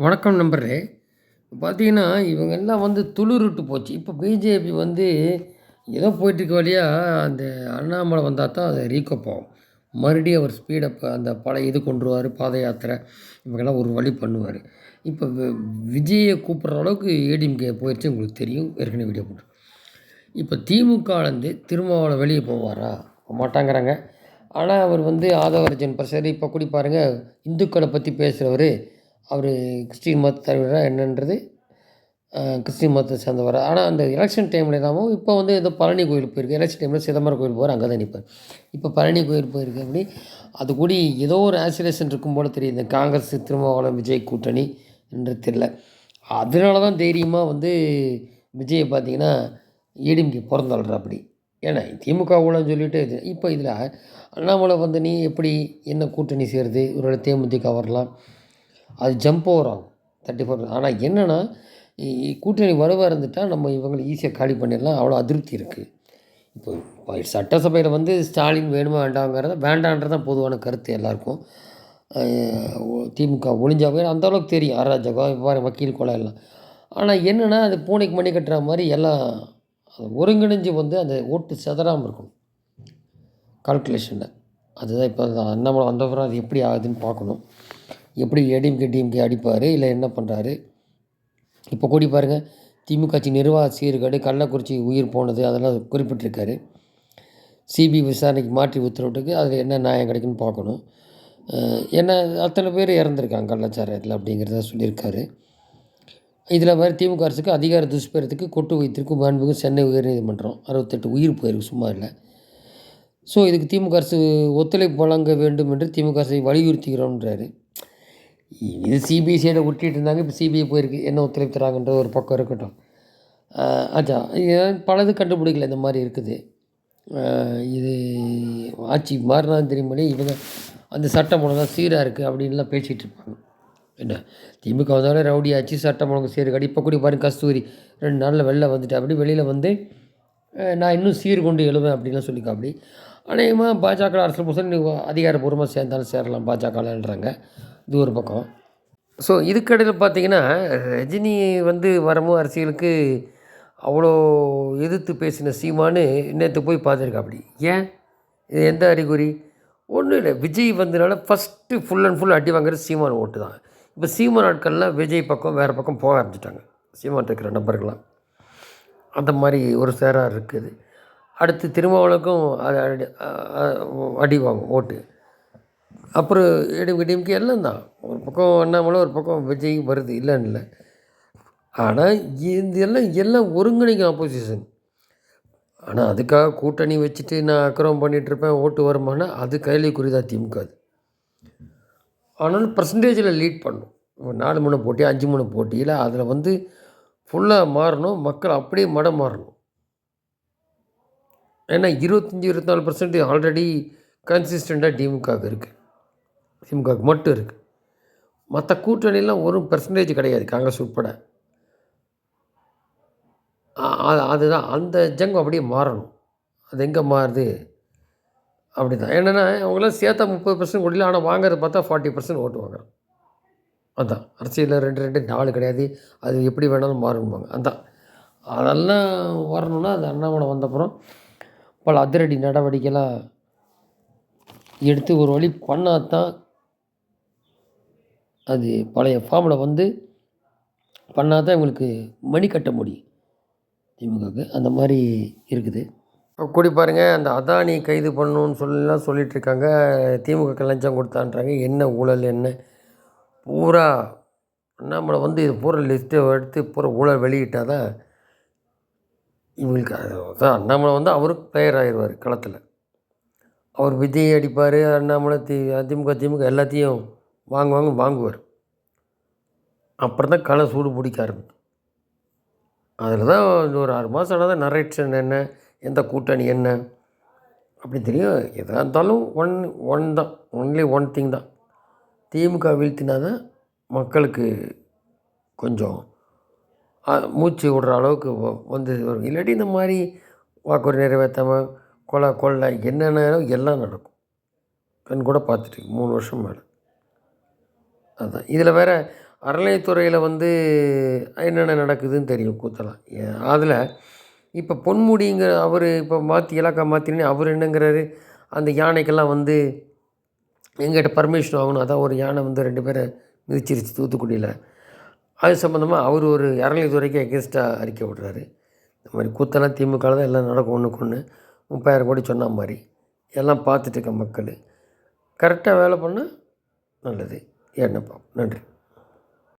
வணக்கம் நண்பர்களே. பார்த்தீங்கன்னா, இவங்க எல்லாம் வந்து துளிருட்டு போச்சு. இப்போ பிஜேபி வந்து ஏதோ போயிட்டுருக்க வழியா அந்த அண்ணாமலை வந்தா தான் அது ரீகப் ஆகும். மறுபடியும் அவர் ஸ்பீடப் அந்த பழைய இது கொண்டுருவாரு, பாத யாத்திரை. இவங்கெல்லாம் ஒரு வழி பண்ணுவாரு. இப்போ விஜய கூப்பிடுற அளவுக்கு ஏடிஎம்கே போயிருச்சு உங்களுக்கு தெரியும். ஏற்கனவே வீடியோ போட்டு. இப்போ திமுகலேருந்து திருமாவளவன் வெளிய போவாரா? போமாட்டாங்கிறாங்க. ஆனா, அவர் வந்து ஆதவ பிரசாத் இப்போ கூட பாருங்க, இந்துக்கள பத்தி பேசுறவரு அவரு கிறிஸ்டின் மத தலைவரா என்னன்றது கிறிஸ்டின் மதத்தை சேர்ந்தவரா. ஆனால் அந்த எலெக்ஷன் டைமில் என்னமோ இப்போ வந்து ஏதோ பழனி கோயிலுக்கு போயிருக்கு. எலெக்ஷன் டைமில் சிதம்பரம் கோயில் போவார், அங்கே தான் நிற்பார். இப்போ பழனி கோயில் போயிருக்கு. அப்படி அது கூடி ஏதோ ஒரு ஆசிலேஷன் இருக்கும் போல் தெரியுது. இந்த காங்கிரஸ் திருமாவளவன் விஜய் கூட்டணி என்று தெரியல. அதனால தான் தைரியமாக வந்து விஜயை பார்த்தீங்கன்னா ஏடிஎம்கே அப்படி. ஏன்னா திமுக ஊழல்னு சொல்லிட்டு இது இப்போ இதில் அண்ணாமலை வந்து நீ எப்படி என்ன கூட்டணி சேருது, ஒரு தேமுதிக வரலாம், அது ஜம்ப் ஓவர் ஆகும் 34. ஆனால் என்னென்னா கூட்டணி வலுவாக இருந்துட்டால் நம்ம இவங்களை ஈஸியாக காலி பண்ணிடலாம். அவ்வளோ அதிருப்தி இருக்குது. இப்போ சட்டசபையில் வந்து ஸ்டாலின் வேணுமா வேண்டாங்கிறத வேண்டான்றதான் பொதுவான கருத்து எல்லாருக்கும். திமுக ஒழிஞ்சாவே அந்தளவுக்கு தெரியும் அராஜகம் இவ்வாறு வக்கீல் கொலை எல்லாம். ஆனால் என்னென்னா அது பூனைக்கு மணி கட்டுற மாதிரி எல்லாம் ஒருங்கிணைஞ்சு வந்து அந்த ஓட்டு செதறாமல் இருக்கணும் கால்குலேஷனில். அதுதான் இப்போ அண்ணாமலை வந்தப்புறம் அது எப்படி ஆகுதுன்னு பார்க்கணும். எப்படி ஏடிஎம்கே டிஎம்கே அடிப்பார், இல்லை என்ன பண்ணுறாரு. இப்போ கூடி பாருங்கள், திமுக கட்சி நிர்வாக சீர்கேடு, கள்ளக்குறிச்சி உயிர் போனது அதெல்லாம் குறிப்பிட்டிருக்காரு. சிபிஐ விசாரணைக்கு மாற்றி உத்தரவிட்டுக்கு அதில் என்ன நியாயம் கிடைக்குன்னு பார்க்கணும். ஏன்னா அத்தனை பேர் இறந்துருக்காங்க கள்ளச்சாராயத்தில் அப்படிங்கிறத சொல்லியிருக்காரு. இதில் வேறு திமுக அரசுக்கு அதிகார துஷ்பிரத்துக்கு கொட்டு வைத்திருக்கு மாண்புமிகு சென்னை உயர்நீதிமன்றம் 68 உயிர் போயிருக்கு, சும்மா இல்லை. ஸோ இதுக்கு திமுக அரசு ஒத்துழைப்பு வழங்க வேண்டும் என்று திமுக அரசை வலியுறுத்துகிறோன்றாரு. இது சிபிஐசியில் ஒட்டிகிட்டு இருந்தாங்க, இப்போ சிபிஐ போயிருக்கு, என்ன ஒத்துழைப்பு தராங்கன்ற ஒரு பக்கம் இருக்கட்டும். ஆச்சா பலது கண்டுபிடிக்கல, இந்த மாதிரி இருக்குது. இது ஆட்சி மாறினாலும் தெரியுமானே இவங்க அந்த சட்டம் ஒழுங்காக சீராக இருக்குது அப்படின்லாம் பேசிகிட்டு இருப்பாங்க. என்ன திமுக வந்தாலே ரவுடி ஆச்சு, சட்டம் ஒழுங்கு சீர்கேடு. இப்போ கூட பாருங்க, கஸ்தூரி 2 நாளில் வெளில வந்துட்டு அப்படி வெளியில் வந்து நான் இன்னும் சீர்கொண்டு எழுவேன் அப்படின்லாம் சொல்லிக்கோ. அப்படி அநேகமாக பாஜக அரசியல் புதுசாக அதிகாரப்பூர்வமாக சேர்ந்தாலும் சேரலாம் பாஜகலன்றாங்க. இது ஒரு பக்கம். ஸோ இதுக்கடையில் பார்த்தீங்கன்னா, ரஜினி வந்து வரமும் அரசியலுக்கு அவ்வளோ எதிர்த்து பேசின சீமானு நேற்று போய் பார்த்துருக்காப்படி. ஏன்? இது எந்த அறிகுறி? ஒன்றும் இல்லை, விஜய் வந்ததுனால ஃபஸ்ட்டு ஃபுல் அண்ட் ஃபுல் அடி வாங்குறது சீமான் ஓட்டு தான். இப்போ சீமான் ஆட்கள்லாம் விஜய் பக்கம் வேறு பக்கம் போக ஆரம்பிச்சிட்டாங்க. சீமான் இருக்கிற நபர்கள்லாம் அந்த மாதிரி ஒரு சேராக இருக்குது. அடுத்து திருமாவளவுக்கும் அது அடி வாங்கும் ஓட்டு. அப்புறம் டிஎம்கே எல்லாம் தான். ஒரு பக்கம் அண்ணாமலை, ஒரு பக்கம் விஜய் வருது, இல்லைன்னு இல்லை. ஆனால் எல்லாம் ஒருங்கிணைக்கும் ஆப்போசிஷன். ஆனால் அதுக்காக கூட்டணி வச்சுட்டு நான் அக்கிரமம் பண்ணிகிட்ருப்பேன், ஓட்டு வருமானா அது கையிலேக்குறி தான் திமுக. அது ஆனாலும் பர்சன்டேஜில் லீட் பண்ணும். 4 3 போட்டி 5 3 போட்டியில் அதில் வந்து ஃபுல்லாக மாறணும், மக்கள் அப்படியே மடம் மாறணும். ஏன்னா 25 24% ஆல்ரெடி கன்சிஸ்டண்ட்டாக திமுகவுக்கு இருக்குது, திமுகவுக்கு மட்டும் இருக்குது. மற்ற கூட்டணிலாம் ஒரு பெர்சன்டேஜ் கிடையாது, காங்கிரஸ் உட்பட. அதுதான் அந்த ஜங்கு அப்படியே மாறணும். அது எங்கே மாறுது அப்படி தான். என்னென்னா அவங்களாம் சேர்த்தா 30% ஓடல, ஆனால் வாங்கிறது பார்த்தா 40% ஓட்டு வாங்குறோம். அதுதான் அரசியலில் 2 2 4 கிடையாது, அது எப்படி வேணாலும் மாறணும்பாங்க. அதுதான் அதெல்லாம் வரணும்னா அது அண்ணாமலை வந்தப்புறம் பல அதிரடி நடவடிக்கைலாம் எடுத்து ஒரு வழி பண்ணால் தான் அது பழைய ஃபார்மில் வந்து பண்ணால் தான் இவங்களுக்கு மணி கட்ட முடியும் திமுகவுக்கு. அந்த மாதிரி இருக்குது. கூடி பாருங்கள், அந்த அதானி கைது பண்ணணுன்னு சொல்லலாம் சொல்லிகிட்ருக்காங்க. திமுக லஞ்சம் கொடுத்தான்றாங்க. என்ன ஊழல் என்ன பூரா அண்ணாமலை வந்து இது பூரா லிஸ்ட்டை எடுத்து பூரா ஊழல் வெளியிட்டால் தான் இவங்களுக்கு. அதான் அண்ணாமலை வந்து அவருக்கு தயாராகிடுவார் களத்தில். அவர் விஜய் அடிப்பார், அண்ணாமலை திமுக எல்லாத்தையும் வாங்குவார். அப்புறம் தான் களை சூடு பிடிக்க ஆரம்பிக்கும். அதில் தான் ஒரு 6 மாதம் ஆனால் தான் நரேஷன் என்ன, எந்த கூட்டணி என்ன அப்படி தெரியும். எதாக இருந்தாலும் ஒன் தான், ஒன்லி ஒன் திங் தான். திமுக வீழ்த்தினா தான் மக்களுக்கு கொஞ்சம் மூச்சு விடுற அளவுக்கு வந்து வரும். இல்லாட்டி இந்த மாதிரி வாக்குறுதி நிறைவேற்றாமல் கொள்ளை என்னென்ன எல்லாம் நடக்கும். கண் கூட பார்த்துட்டு 3 வருஷம் மேலே. அதுதான் இதில் வேறு அறநிலையத்துறையில் வந்து என்னென்ன நடக்குதுன்னு தெரியும் கூத்தெல்லாம். அதில் இப்போ பொன்முடிங்கிற அவர் இப்போ மாற்றி இலாக்கா மாற்றினே அவர் என்னங்கிறாரு, அந்த யானைக்கெல்லாம் வந்து எங்கிட்ட பர்மிஷன் வாங்கணும். அதான் ஒரு யானை வந்து 2 பேரை மிதிச்சிருச்சு தூத்துக்குடியில். அது சம்மந்தமாக அவர் ஒரு அறநிலையத்துறைக்கு எகென்ஸ்டாக அறிக்கை விடுறாரு. இந்த மாதிரி கூத்தெல்லாம் திமுகவில் தான் எல்லாம் நடக்கும் ஒன்றுக்கு ஒன்று. 30,000 கோடி சொன்ன மாதிரி எல்லாம் பார்த்துட்டு இருக்க மக்கள் கரெக்டாக வேலை பண்ணால் நல்லது. என்ன பார்ப்போம். நன்றி.